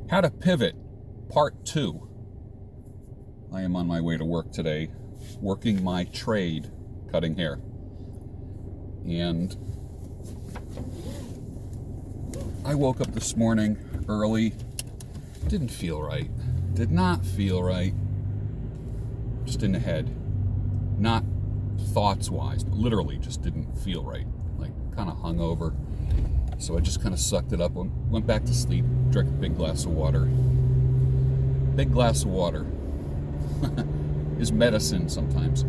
How to Pivot, Part 2. I am on my way to work today, working my trade, cutting hair. And I woke up this morning early. Didn't feel right. Did not feel right. Just in the head. Not thoughts-wise, but literally just didn't feel right. Like, kind of hungover. So I just kind of sucked it up, went back to sleep, drank a big glass of water. Big glass of water is medicine sometimes.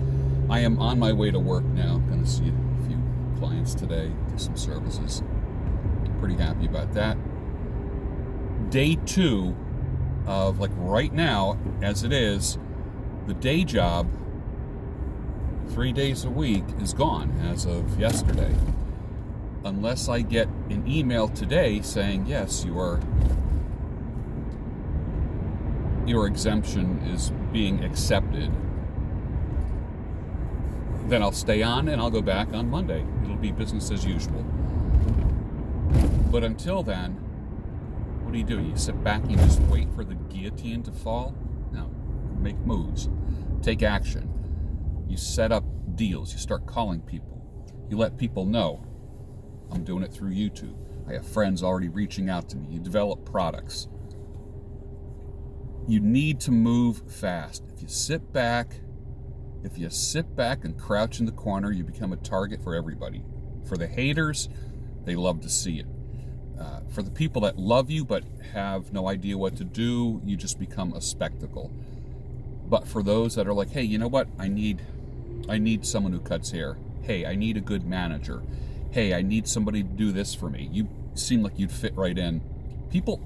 I am on my way to work now. I'm going to see a few clients today, do some services. Pretty happy about that. Day 2 of, like right now, as it is, the day job, 3 days a week, is gone as of yesterday. Unless I get an email today saying, yes, your exemption is being accepted, then I'll stay on and I'll go back on Monday. It'll be business as usual. But until then, what do? You sit back and you just wait for the guillotine to fall? No. Make moves. Take action. You set up deals. You start calling people. You let people know. I'm doing it through YouTube. I have friends already reaching out to me. You develop products. You need to move fast. If you sit back and crouch in the corner, you become a target for everybody. For the haters, they love to see it. For the people that love you but have no idea what to do, you just become a spectacle. But for those that are like, hey, you know what? I need someone who cuts hair. Hey, I need a good manager. Hey, I need somebody to do this for me. You seem like you'd fit right in. People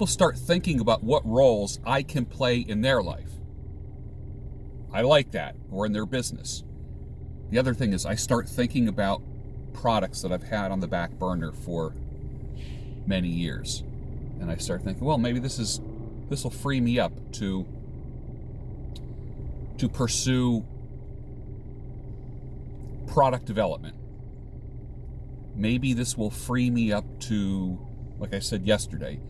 start thinking about what roles I can play in their life. I like that, or in their business. The other thing is I start thinking about products that I've had on the back burner for many years. And I start thinking, well, maybe this will free me up to pursue product development. Maybe this will free me up to, like I said yesterday,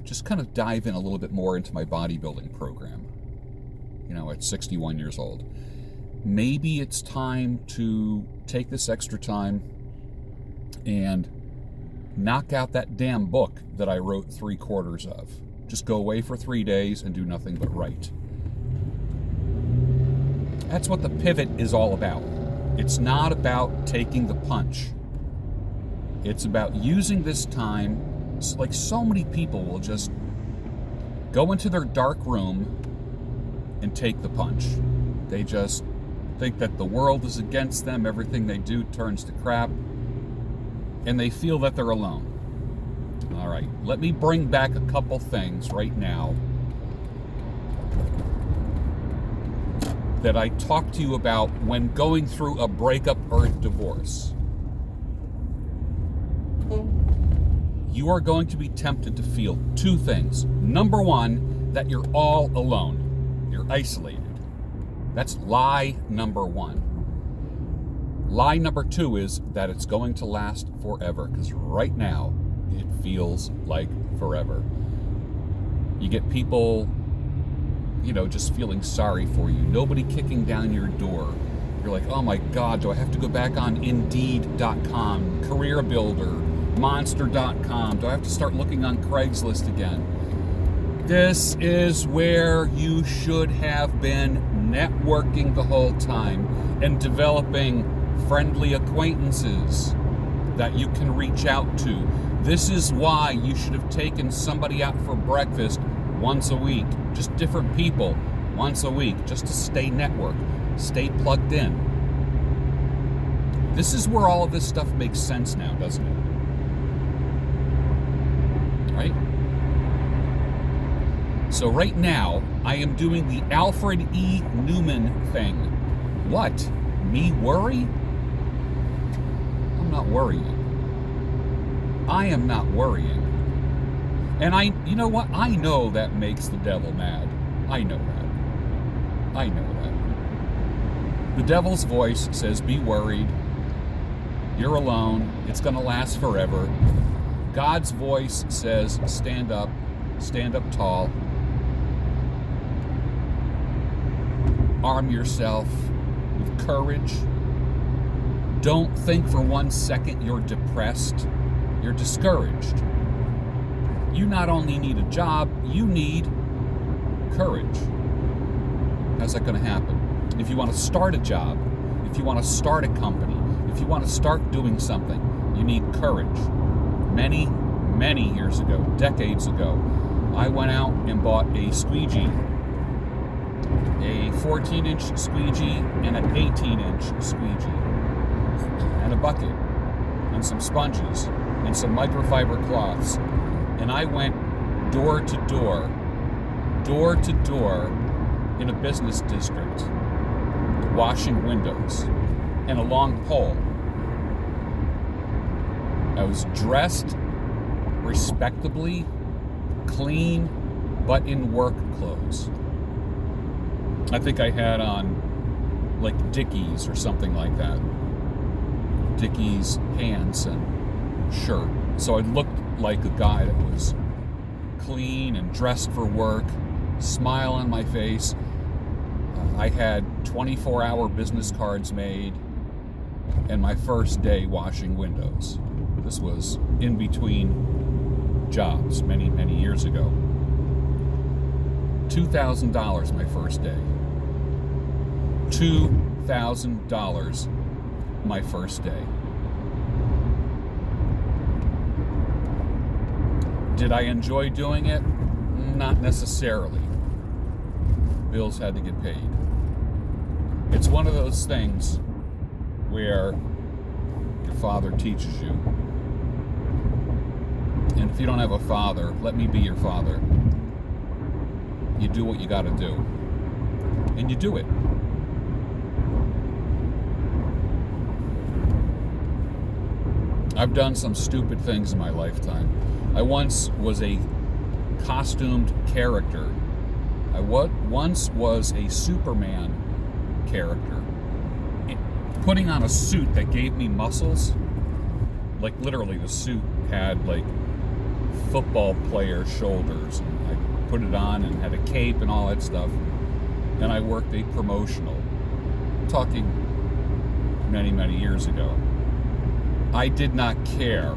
just kind of dive in a little bit more into my bodybuilding program. At 61 years old. Maybe it's time to take this extra time and knock out that damn book that I wrote 3/4 of. Just go away for 3 days and do nothing but write. That's what the pivot is all about. It's not about taking the punch. It's about using this time, like so many people will just go into their dark room and take the punch. They just think that the world is against them, everything they do turns to crap, and they feel that they're alone. All right, let me bring back a couple things right now that I talked to you about when going through a breakup or a divorce. You are going to be tempted to feel two things. Number one, that you're all alone. You're isolated. That's lie number one. Lie number two is that it's going to last forever, because right now it feels like forever. You get people, just feeling sorry for you. Nobody kicking down your door. You're like, oh my God, do I have to go back on Indeed.com, Career Builder, Monster.com? Do I have to start looking on Craigslist again? This is where you should have been networking the whole time and developing friendly acquaintances that you can reach out to. This is why you should have taken somebody out for breakfast once a week, just different people once a week, just to stay networked, stay plugged in. This is where all of this stuff makes sense now, doesn't it? Right? So right now, I am doing the Alfred E. Neuman thing. What? Me worry? I'm not worrying. I am not worrying. And you know what? I know that makes the devil mad. I know that. The devil's voice says, be worried. You're alone. It's going to last forever. God's voice says, stand up, stand up tall, arm yourself with courage. Don't think for 1 second you're depressed, you're discouraged. You not only need a job, you need courage. How's that going to happen? If you want to start a job, if you want to start a company, if you want to start doing something, you need courage. Many years ago, decades ago, I went out and bought a squeegee, a 14-inch squeegee and an 18-inch squeegee, and a bucket, and some sponges, and some microfiber cloths. And I went door to door in a business district, washing windows, and a long pole. I was dressed respectably, clean, but in work clothes. I think I had on like Dickies or something like that. Dickies pants and shirt. So I looked like a guy that was clean and dressed for work, smile on my face. I had 24-hour business cards made, and my first day washing windows. This was in between jobs many years ago. $2,000 my first day. $2,000 my first day. Did I enjoy doing it? Not necessarily. Bills had to get paid. It's one of those things where your father teaches you. And if you don't have a father, let me be your father. You do what you got to do. And you do it. I've done some stupid things in my lifetime. I once was a costumed character. I once was a Superman character. Putting on a suit that gave me muscles, like literally the suit had like football player shoulders. And I put it on and had a cape and all that stuff. And I worked a promotional. I'm talking many years ago. I did not care.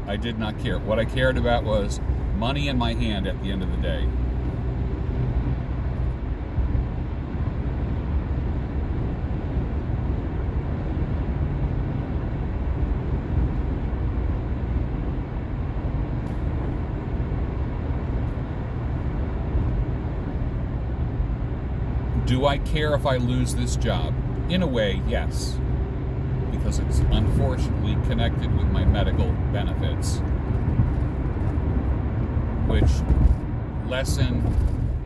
What I cared about was money in my hand at the end of the day. Do I care if I lose this job? In a way, yes. Because it's unfortunately connected with my medical benefits. Which, lesson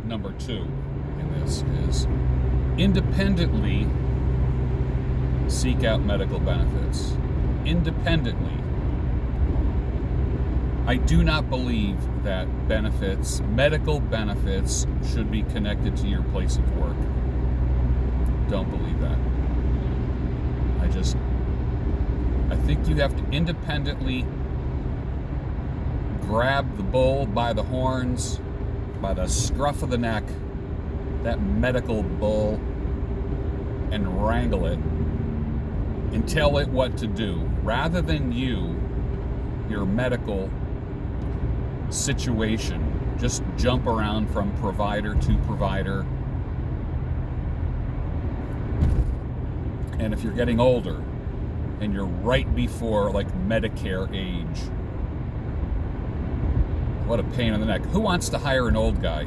number 2 in this is independently seek out medical benefits. Independently. I do not believe that medical benefits, should be connected to your place of work. Don't believe that. I think you have to independently grab the bull by the horns, by the scruff of the neck, that medical bull, and wrangle it and tell it what to do, rather than your medical situation, just jump around from provider to provider. And if you're getting older and you're right before like Medicare age, what a pain in the neck. Who wants to hire an old guy?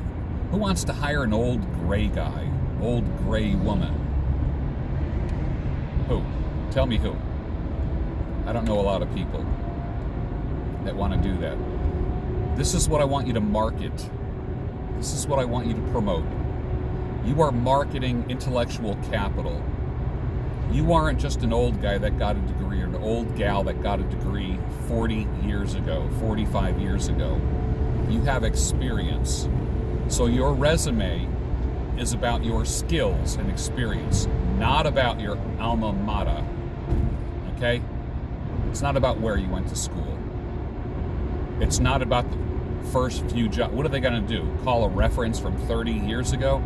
Who wants to hire an old gray guy? Old gray woman? Who? Tell me who. I don't know a lot of people that want to do that. This is what I want you to market. This is what I want you to promote. You are marketing intellectual capital. You aren't just an old guy that got a degree or an old gal that got a degree 40 years ago, 45 years ago. You have experience. So your resume is about your skills and experience, not about your alma mater. Okay? It's not about where you went to school. It's not about first few jobs. What are they going to do? Call a reference from 30 years ago?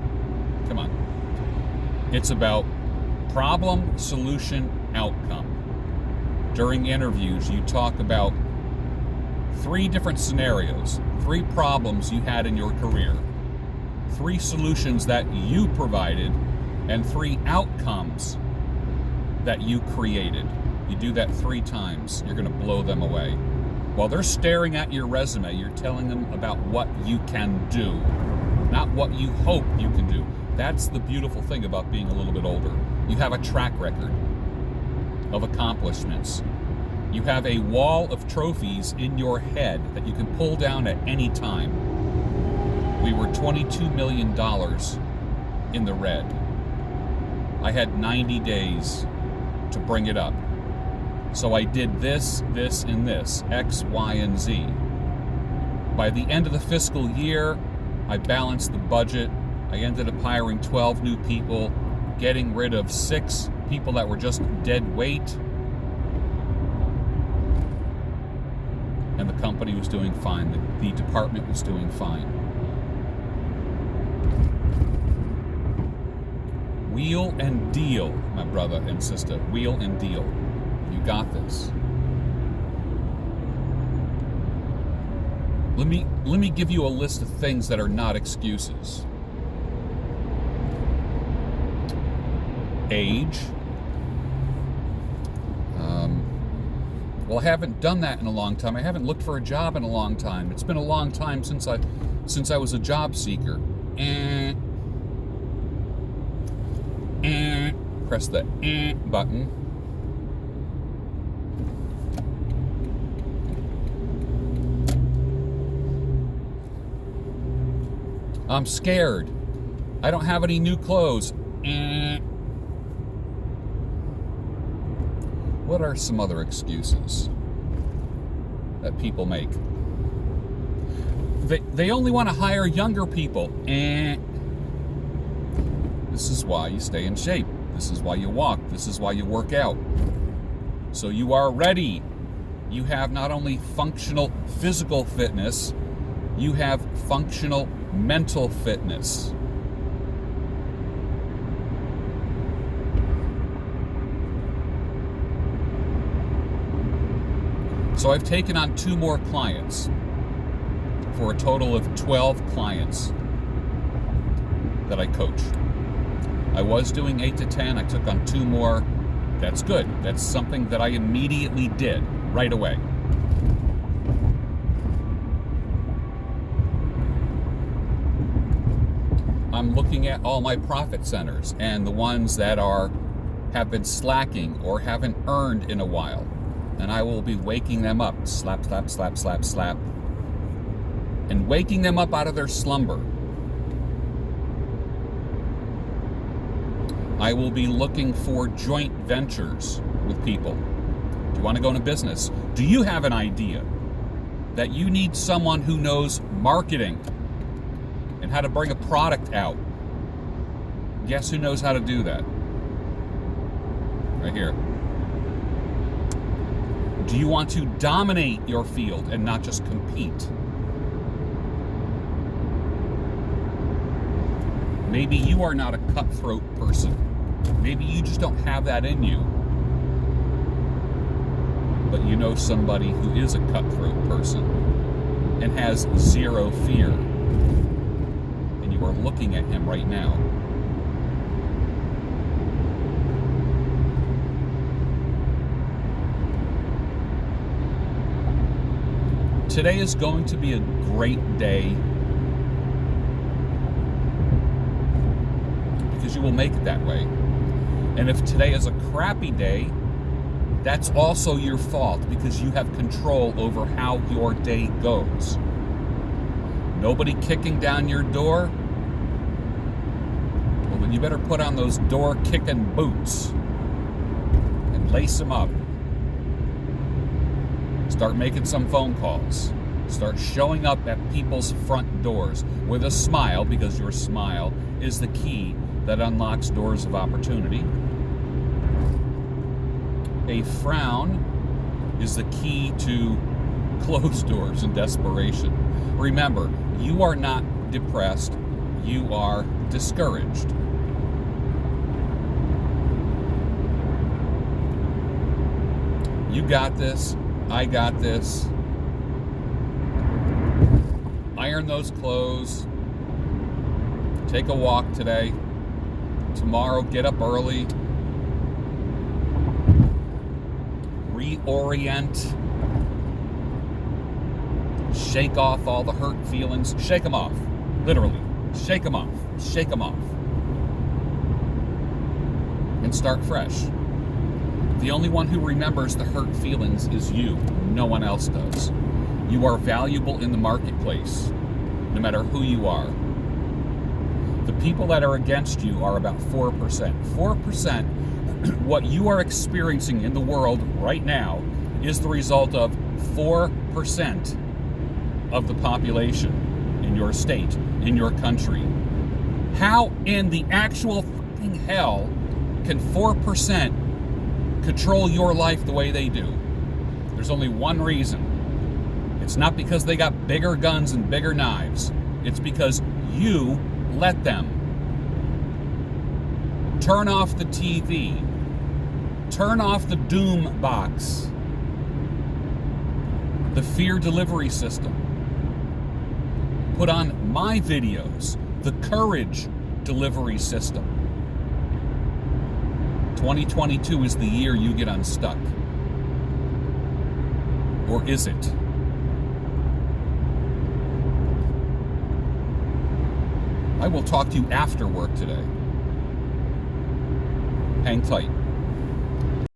Come on. It's about problem, solution, outcome. During interviews, you talk about 3 different scenarios, 3 problems you had in your career, 3 solutions that you provided, and 3 outcomes that you created. You do that 3 times, you're going to blow them away. While they're staring at your resume, you're telling them about what you can do, not what you hope you can do. That's the beautiful thing about being a little bit older. You have a track record of accomplishments. You have a wall of trophies in your head that you can pull down at any time. We were $22 million in the red. I had 90 days to bring it up. So I did this, this, and this, X, Y, and Z. By the end of the fiscal year, I balanced the budget. I ended up hiring 12 new people, getting rid of 6 people that were just dead weight. And the company was doing fine. The department was doing fine. Wheel and deal, my brother and sister. Wheel and deal. You got this. Let me give you a list of things that are not excuses. Age. Well, I haven't done that in a long time. I haven't looked for a job in a long time. It's been a long time since I was a job seeker. Press the button. I'm scared. I don't have any new clothes. What are some other excuses that people make? They only want to hire younger people. This is why you stay in shape. This is why you walk. This is why you work out. So you are ready. You have not only functional physical fitness, you have functional mental fitness. So I've taken on 2 more clients for a total of 12 clients that I coach. I was doing 8 to 10. I took on 2 more. That's good. That's something that I immediately did right away. I'm looking at all my profit centers and the ones that have been slacking or haven't earned in a while. And I will be waking them up, slap, slap, slap, slap, slap, and waking them up out of their slumber. I will be looking for joint ventures with people. Do you want to go into business? Do you have an idea that you need someone who knows marketing and how to bring a product out? Guess who knows how to do that? Right here. Do you want to dominate your field and not just compete? Maybe you are not a cutthroat person. Maybe you just don't have that in you. But you know somebody who is a cutthroat person and has 0 fear. And you are looking at him right now. Today is going to be a great day because you will make it that way. And if today is a crappy day, that's also your fault because you have control over how your day goes. Nobody kicking down your door? Well, then you better put on those door-kicking boots and lace them up. Start making some phone calls. Start showing up at people's front doors with a smile, because your smile is the key that unlocks doors of opportunity. A frown is the key to closed doors in desperation. Remember, you are not depressed, you are discouraged. You got this, I got this. Iron those clothes. Take a walk today. Tomorrow, get up early. Reorient. Shake off all the hurt feelings. Shake them off. Literally. Shake them off. Shake them off. And start fresh. The only one who remembers the hurt feelings is you. No one else does. You are valuable in the marketplace, no matter who you are. The people that are against you are about 4%. 4%, what you are experiencing in the world right now is the result of 4% of the population in your state, in your country. How in the actual fucking hell can 4% control your life the way they do? There's only one reason. It's not because they got bigger guns and bigger knives. It's because you let them. Turn off the TV. Turn off the doom box. The fear delivery system. Put on my videos, the courage delivery system. 2022 is the year you get unstuck. Or is it? I will talk to you after work today. Hang tight.